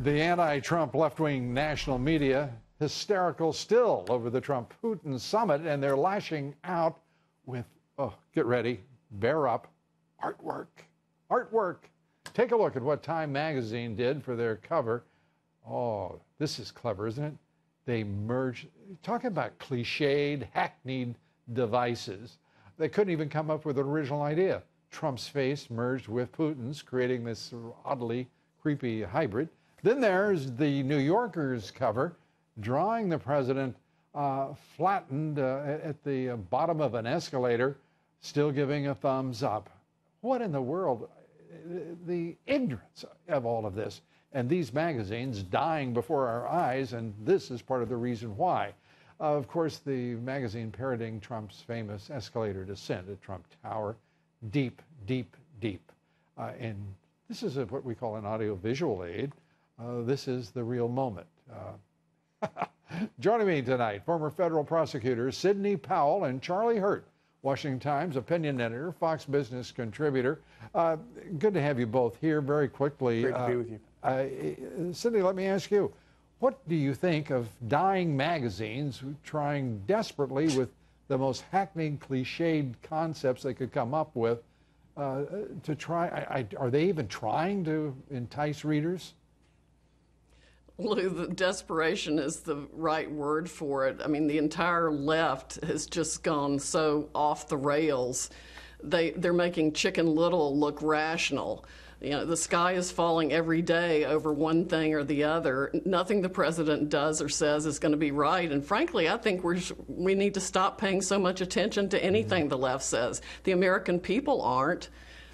The anti-Trump left-wing national media hysterical still over the Trump-Putin summit, and they're lashing out with, oh, get ready, bear up, artwork. Artwork. Take a look at what Time magazine did for their cover. Oh, this is clever, isn't it? They merged, talking about cliched, hackneyed devices. They couldn't even come up with an original idea. Trump's face merged with Putin's, creating this oddly creepy hybrid. Then there's the New Yorker's cover, drawing the president flattened at the bottom of an escalator, still giving a thumbs up. What in the world? The ignorance of all of this. And these magazines dying before our eyes, and this is part of the reason why. Of course, the magazine parroting Trump's famous escalator descent at Trump Tower, deep, deep, deep. And this is what we call an audio-visual aid. This is the real moment. Joining me tonight, former federal prosecutors Sidney Powell and Charlie Hurt, Washington Times opinion editor, Fox Business contributor. Good to have you both here. Very quickly. Great to be with you. Sidney, let me ask you, what do you think of dying magazines trying desperately with the most hackneyed, cliched concepts they could come up with to try? Are they even trying to entice readers? Lou, the desperation is the right word for it. I mean, the entire left has just gone so off the rails. They're making Chicken Little look rational. You know, the sky is falling every day over one thing or the other. Nothing the president does or says is going to be right. And frankly, I think we need to stop paying so much attention to anything the left says. The American people aren't.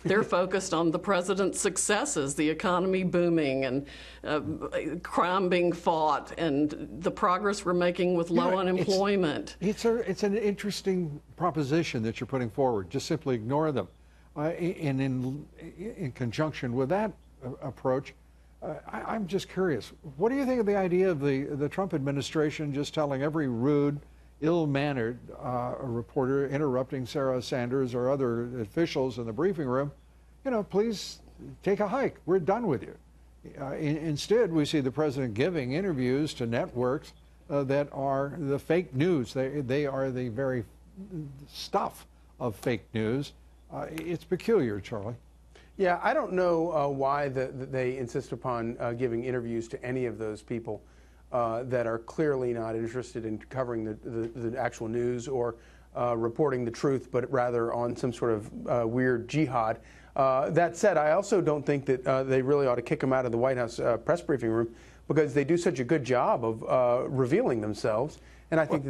They're focused on the president's successes, the economy booming and crime being fought and the progress we're making with low unemployment. It's an interesting proposition that you're putting forward. Just simply ignore them. And in conjunction with that approach, I'm just curious, what do you think of the idea of the Trump administration just telling every rude, ill-mannered reporter interrupting Sarah Sanders or other officials in the briefing room, you know, please take a hike. We're done with you. Instead, we see the president giving interviews to networks that are the fake news. They are the very stuff of fake news. It's peculiar, Charlie. Yeah, I don't know why they insist upon giving interviews to any of those people that are clearly not interested in covering the actual news or reporting the truth, but rather on some sort of weird jihad. That said, I also don't think that they really ought to kick them out of the White House press briefing room because they do such a good job of revealing themselves, and I think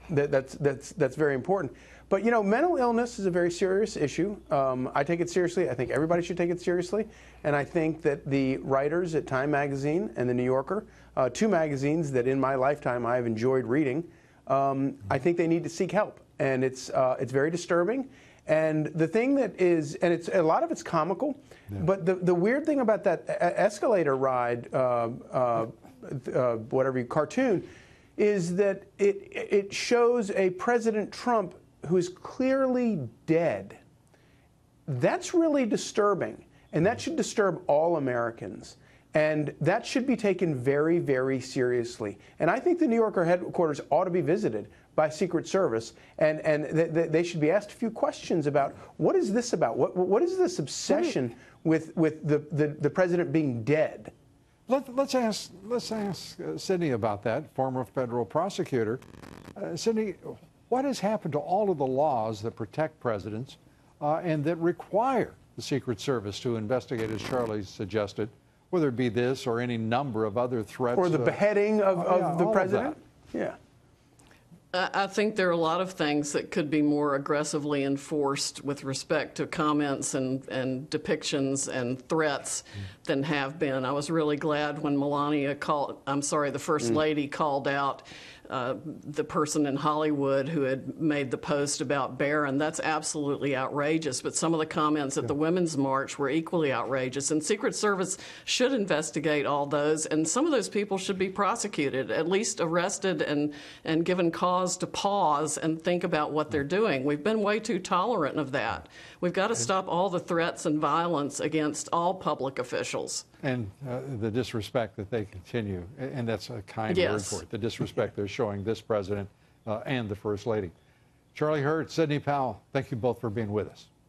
that's very important. But, you know, mental illness is a very serious issue. I take it seriously. I think everybody should take it seriously. And I think that the writers at Time Magazine and The New Yorker, two magazines that in my lifetime I have enjoyed reading, I think they need to seek help. And it's very disturbing. And the thing that is, and a lot of it's comical, but the weird thing about that escalator ride, cartoon, is that it shows a President Trump who is clearly dead. That's really disturbing, and that should disturb all Americans. And that should be taken very, very seriously. And I think the New Yorker headquarters ought to be visited by Secret Service, and they should be asked a few questions about what is this about? What is this obsession with the president being dead? Let's ask Sidney about that, former federal prosecutor. Sidney, what has happened to all of the laws that protect presidents and that require the Secret Service to investigate, as Charlie suggested, whether it be this or any number of other threats? Or the beheading of the president? Yeah. I think there are a lot of things that could be more aggressively enforced with respect to comments and depictions and threats than have been. I was really glad when the First Lady called out the person in Hollywood who had made the post about Barron. That's absolutely outrageous. But some of the comments at the Women's March were equally outrageous. And Secret Service should investigate all those. And some of those people should be prosecuted, at least arrested and given cause to pause and think about what they're doing. We've been way too tolerant of that. We've got to stop all the threats and violence against all public officials. And the disrespect that they continue, and that's a kind word for it, the disrespect they're showing this president and the First Lady. Charlie Hurt, Sidney Powell, thank you both for being with us.